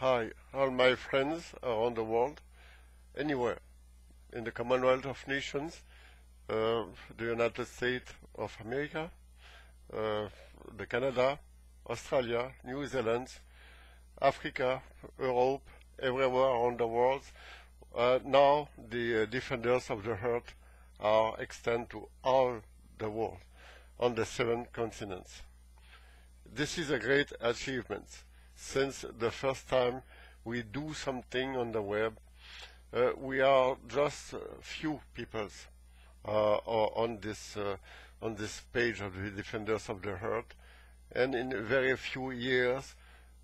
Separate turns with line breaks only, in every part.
Hi, all my friends around the world, anywhere, in the Commonwealth of Nations, the United States of America, the Canada, Australia, New Zealand, Africa, Europe, everywhere around the world. Now the defenders of the earth are extended to all the world, on the 7 continents. This is a great achievement, since the first time we do something on the web. We are just few peoples on this page of the Defenders of the Earth, and in very few years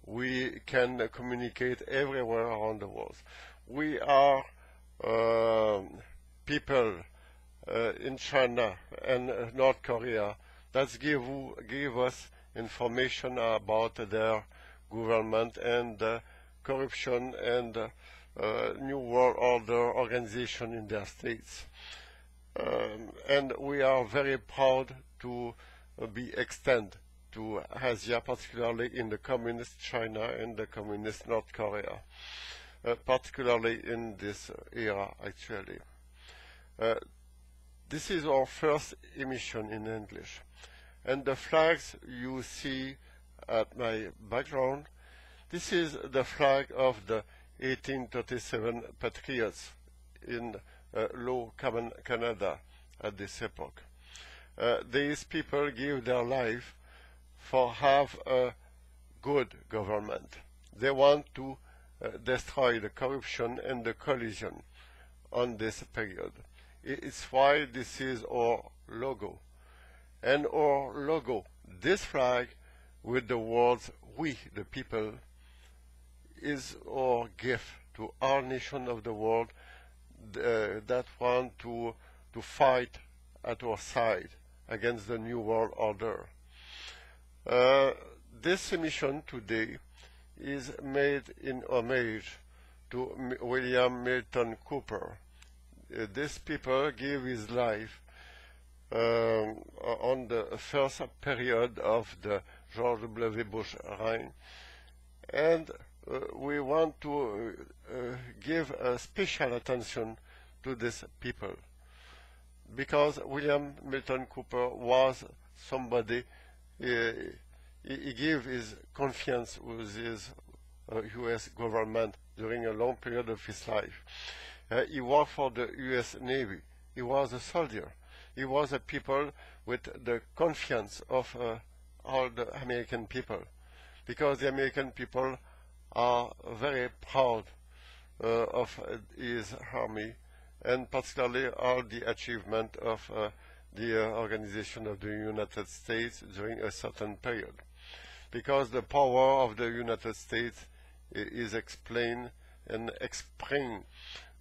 we can communicate everywhere around the world. We are people in China and North Korea that give us information about their government and corruption and New World Order organization in their states. And we are very proud to be extended to Asia, particularly in the communist China and the communist North Korea, particularly in this era, actually. This is our first emission in English. And the flags you see at my background, this is the flag of the 1837 Patriots in Low Canada at this epoch. These people give their life for have a good government. They want to destroy the corruption and the collusion on this period. It's why this is our logo. And our logo, this flag with the words "We the people," is our gift to all nations of the world that want to fight at our side against the New World Order. This emission today is made in homage to William Milton Cooper. These people gave his life on the first period of the George W. Bush reign, and we want to give a special attention to these people, because William Milton Cooper was somebody, he gave his confiance with his U.S. government during a long period of his life. He worked for the U.S. Navy. He was a soldier. He was a people with the confidence of all the American people, because the American people are very proud of his army, and particularly all the achievement of the organization of the United States during a certain period. Because the power of the United States is explained and explained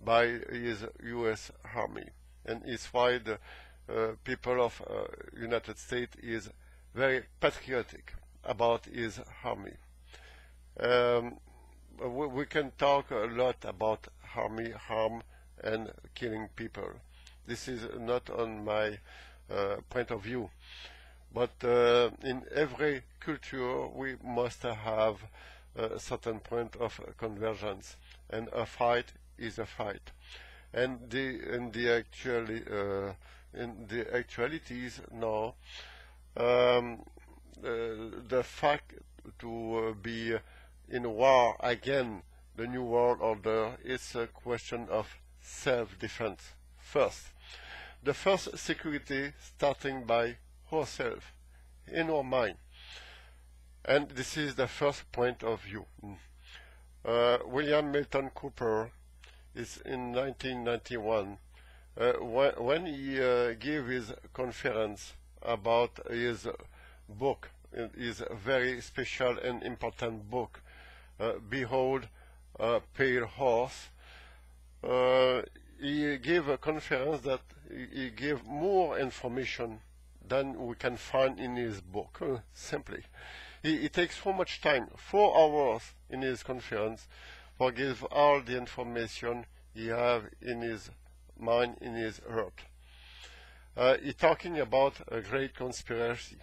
by his U.S. army, and it's why the people of United States is very patriotic about his army. We can talk a lot about army harm and killing people. This is not on my point of view, but in every culture we must have a certain point of convergence, and a fight is a fight. And in the actualities now, the fact to be in war against the New World Order is a question of self-defense first. The first security starting by ourselves, in our mind. And this is the first point of view. William Milton Cooper is in 1991, when he gave his conference about his book, his very special and important book, Behold a Pale Horse. He gave a conference that he gave more information than we can find in his book, simply. He takes so much time, 4 hours in his conference, to give all the information he have in his mind, in his heart. He's talking about a great conspiracy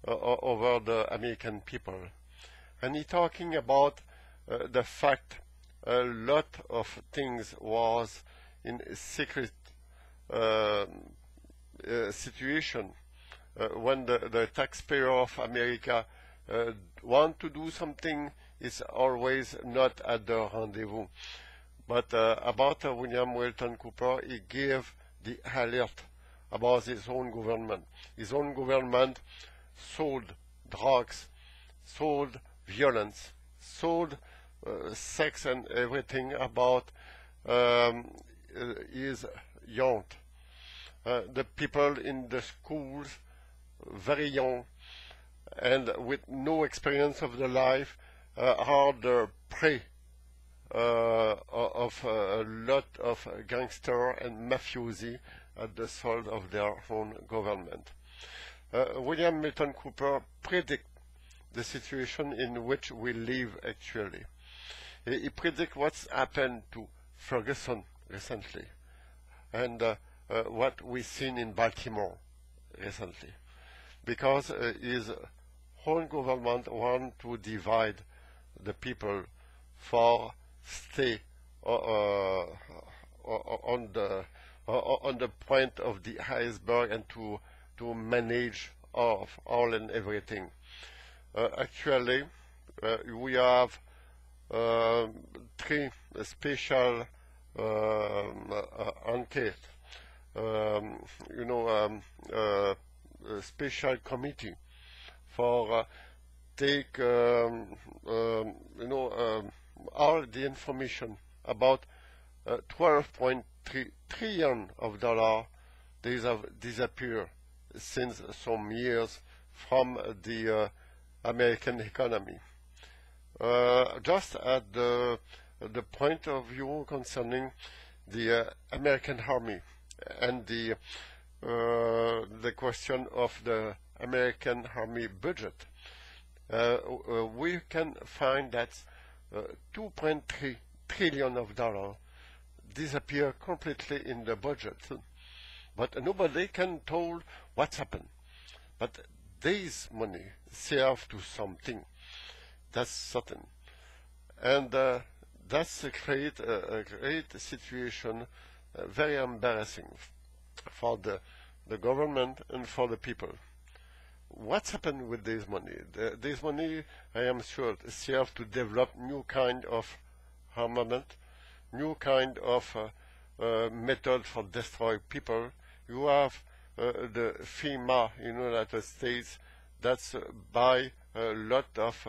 over the American people. And he's talking about the fact a lot of things was in a secret situation. When the taxpayer of America want to do something, it's always not at the rendezvous. But about William Milton Cooper, he gave the alert about his own government. His own government sold drugs, sold violence, sold sex and everything about his young. The people in the schools, very young and with no experience of the life, are the prey of a lot of gangster and mafiosi at the side of their own government. William Milton Cooper predict the situation in which we live actually. He predict what's happened to Ferguson recently and what we've seen in Baltimore recently, because his whole government want to divide the people for stay on the point of the iceberg and to manage all and everything. Actually, we have three special enquête, a special committee for take all the information about $12.3 trillion of dollars they have disappeared since some years from the American economy. Just at the point of view concerning the American Army and the question of the American Army budget, we can find that $2.3 trillion of dollars disappear completely in the budget, but nobody can tell what's happened. But this money serves to something, that's certain, and that's a great situation, very embarrassing for the government and for the people. What's happened with this money? This money, I am sure, serves to develop new kind of armament, new kind of method for destroy people. You have the FEMA in the United States that's buy a lot of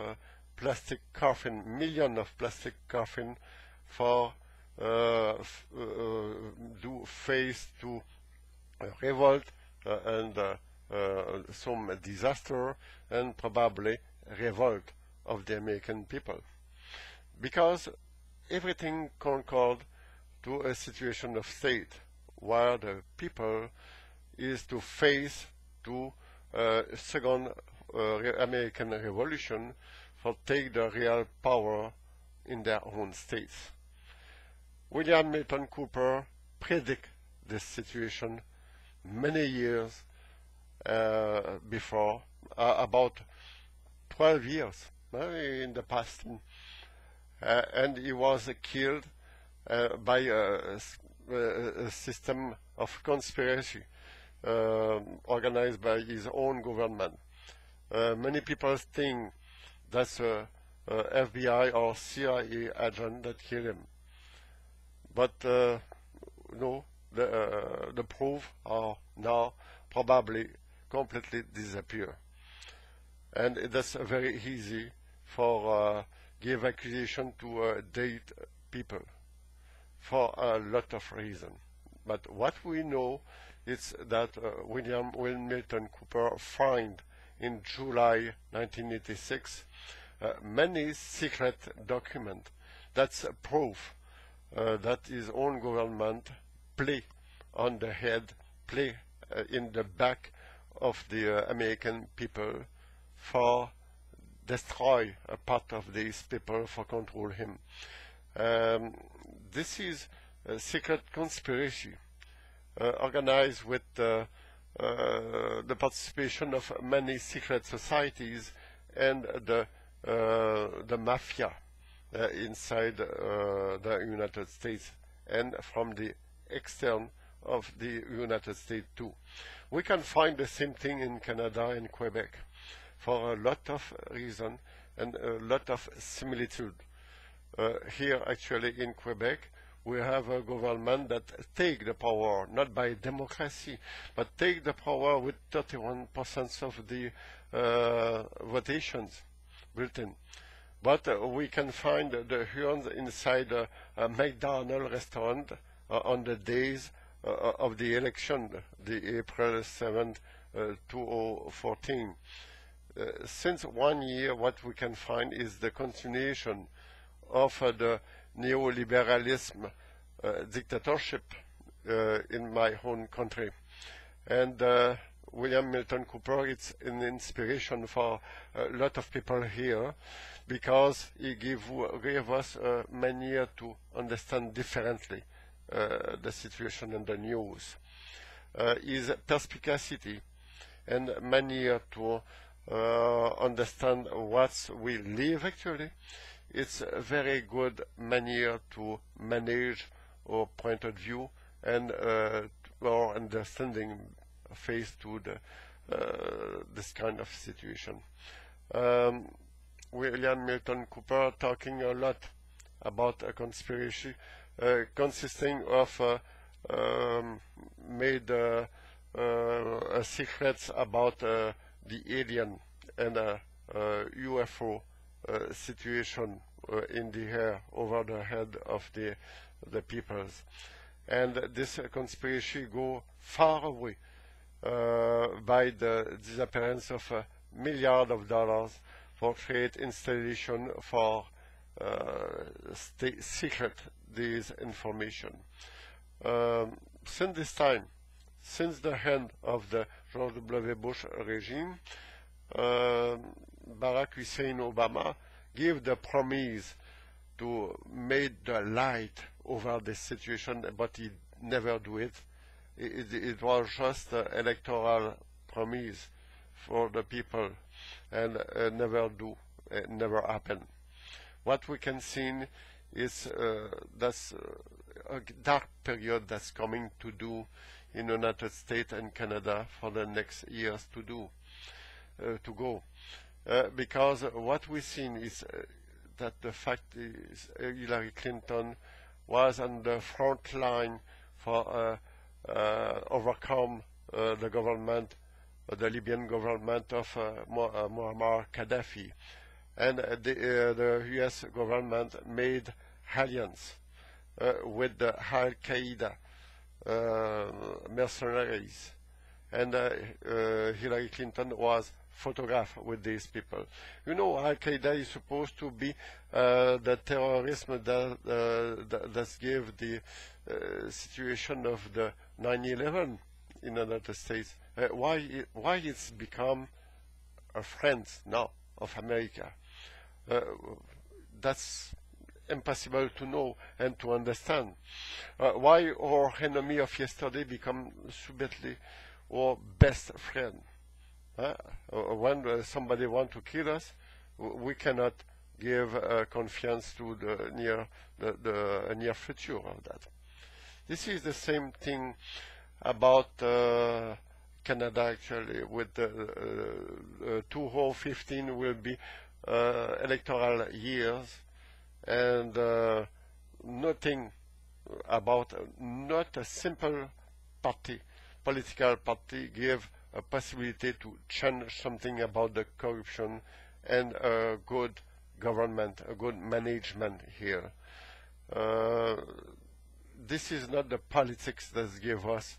plastic coffin, millions of plastic coffin for do face to revolt and some disaster and probably revolt of the American people, because everything concord to a situation of state where the people is to face to second American Revolution for take the real power in their own states. William Milton Cooper predict this situation many years before, about 12 years in the past, and he was killed by a system of conspiracy organized by his own government. Many people think that's a FBI or CIA agent that killed him, but no, the proof are now probably completely disappear, and that's very easy for give accusation to date people for a lot of reasons. But what we know is that William Milton Cooper find in July 1986 many secret documents. That's a proof that his own government play on the head, play in the back of the American people for destroy a part of these people for control him. This is a secret conspiracy organized with the participation of many secret societies and the mafia inside the United States and from the extern of the United States too. We can find the same thing in Canada and Quebec for a lot of reasons and a lot of similitude. Here actually in Quebec we have a government that take the power, not by democracy, but take the power with 31% of the votations bulletin. But we can find the urns inside a McDonald's restaurant on the days of the election, the April 7th, 2014. Since 1 year, what we can find is the continuation of the neoliberalism dictatorship in my own country. And William Milton Cooper is an inspiration for a lot of people here because he gave us a manner to understand differently the situation and the news. His perspicacity and manner to understand what we live actually, it's a very good manner to manage our point of view and our understanding face to this kind of situation. William Milton Cooper talking a lot about a conspiracy consisting of made secrets about the alien and UFO situation in the air over the head of the peoples. And this conspiracy go far away by the disappearance of $1 million for create installation for secret this information. Since this time, since the end of the George W. Bush regime, Barack Hussein Obama gave the promise to make the light over this situation, but he never do it. It was just an electoral promise for the people, and never happened. What we can see is that's a dark period that's coming to do in the United States and Canada for the next years to go. Because what we've seen is that the fact is Hillary Clinton was on the front line for overcome the government, the Libyan government of Muammar Gaddafi. And the U.S. government made alliance with the Al-Qaeda mercenaries. And Hillary Clinton was photographed with these people. You know, Al-Qaeda is supposed to be the terrorism that gave the situation of the 9/11 in the United States. Why it's become a friend now of America? That's impossible to know and to understand. Why our enemy of yesterday become subtly our best friend? When somebody wants to kill us, we cannot give confiance to the near future of that. This is the same thing about Canada actually. With 2015 will be electoral years, and nothing about not a simple political party give a possibility to change something about the corruption and a good government, a good management here. This is not the politics that give us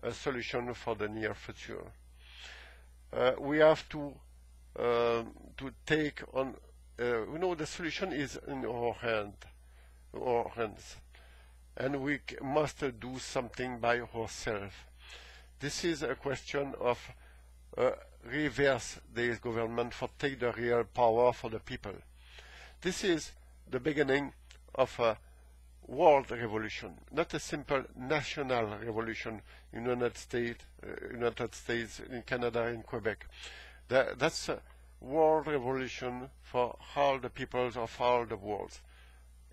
a solution for the near future. We have to take on, the solution is in our hands, and we must do something by ourselves. This is a question of reverse this government for take the real power for the people. This is the beginning of a world revolution, not a simple national revolution in the United States, in Canada, in Quebec. That's a world revolution for all the peoples of all the world.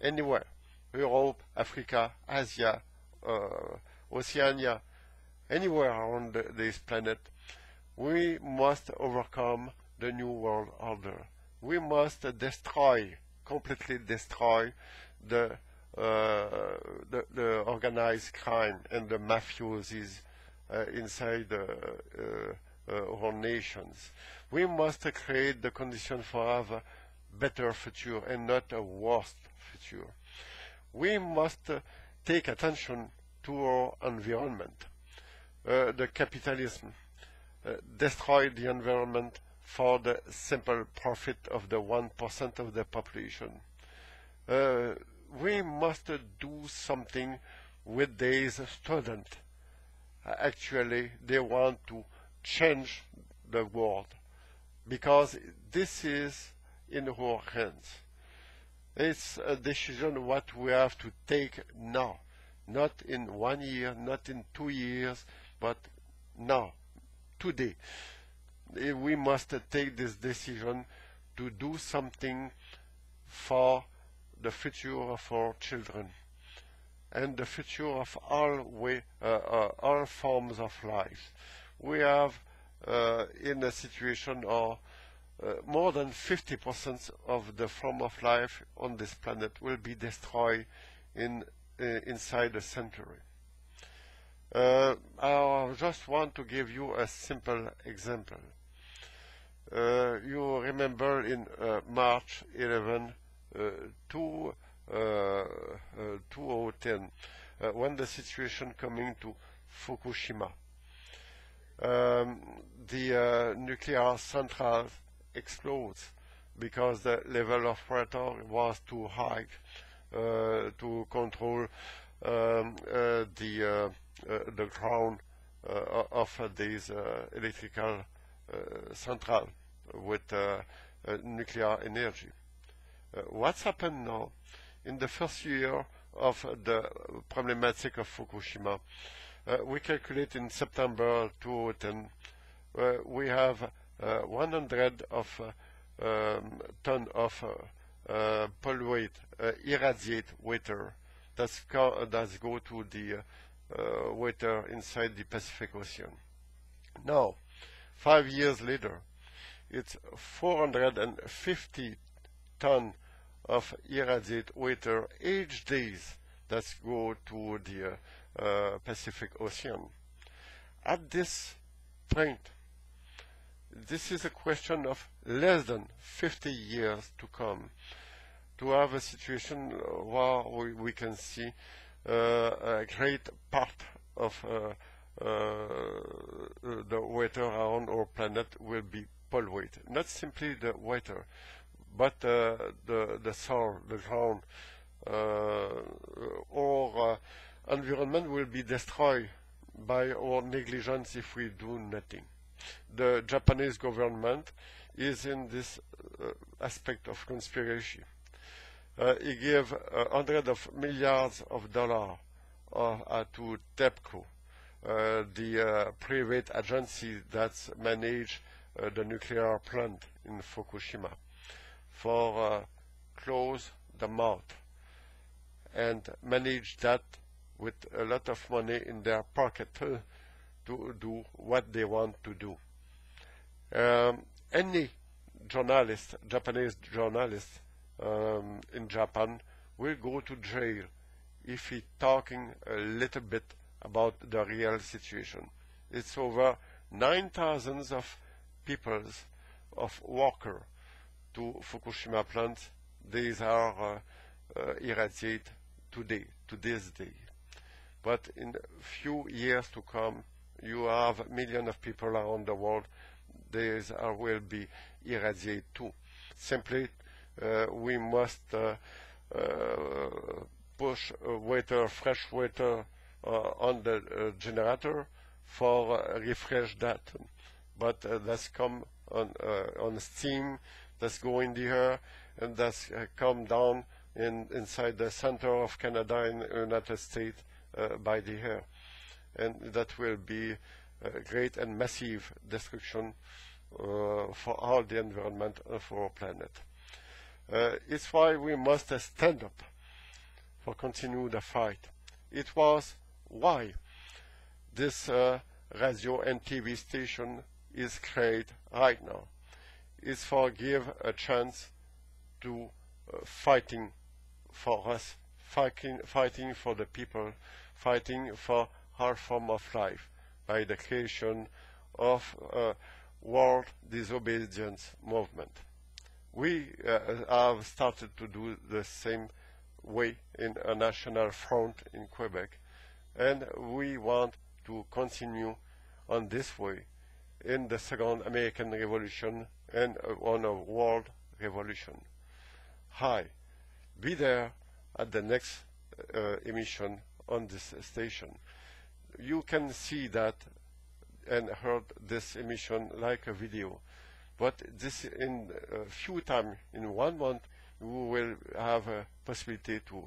anywhere, Europe, Africa, Asia, Oceania, anywhere around this planet, we must overcome the New World Order. We must completely destroy the organized crime and the mafiosis inside our nations. We must create the condition for have a better future and not a worse future. We must take attention to our environment. The capitalism destroy the environment for the simple profit of the 1% of the population. We must do something with these students. Actually, they want to change the world because this is in our hands. It's a decision what we have to take now, not in 1 year, not in 2 years, but now, today. We must take this decision to do something for the future of our children and the future of all forms of life. We have in a situation of more than 50% of the form of life on this planet will be destroyed inside a century. I just want to give you a simple example. You remember in March 11, 2010, when the situation coming to Fukushima, the nuclear central explodes because the level of water was too high to control the ground of these electrical central with nuclear energy. What's happened now? In the first year of the problematic of Fukushima, we calculate in September 2010, we have 100 of ton of polluted, irradiate water that go to the water inside the Pacific Ocean. Now, 5 years later, it's 450 ton of irradiate water each day that go to the Pacific Ocean. At this point, this is a question of less than 50 years to come, to have a situation where we can see a great part of the water around our planet will be polluted. Not simply the water, but the soil, the ground. Our environment will be destroyed by our negligence if we do nothing. The Japanese government is in this aspect of conspiracy. He gave hundreds of milliards of dollars to TEPCO, the private agency that manage the nuclear plant in Fukushima, for close the mouth and manage that with a lot of money in their pocket to do what they want to do. Any journalist, Japanese journalist in Japan, will go to jail if he's talking a little bit about the real situation. It's over 9,000 of people, of workers to Fukushima plant. These are irradiated today, to this day. But in a few years to come, you have millions of people around the world. These will be irradiated too. Simply, we must push water, fresh water on the generator for refresh that. But that's come on steam, that's go in the air, and that's come down inside the center of Canada in the United States by the air. And that will be a great and massive destruction for all the environment of our planet. It's why we must stand up for continue the fight. It was why this radio and TV station is created right now. It's for give a chance to fighting for us, fighting for the people, fighting for our form of life by the creation of a world disobedience movement. We have started to do the same way in a national front in Quebec, and we want to continue on this way in the Second American Revolution and on a world revolution. Hi, be there at the next emission on this station. You can see that and heard this emission like a video, but this in a few times, in 1 month, you will have a possibility to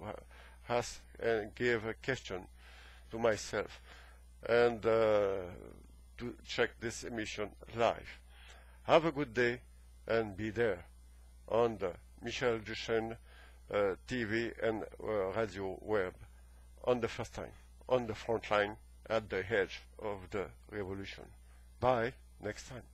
ask and give a question to myself and to check this emission live. Have a good day and be there on the Michel Duchaine TV and radio web on the first time, on the front line, at the edge of the revolution. Bye, next time.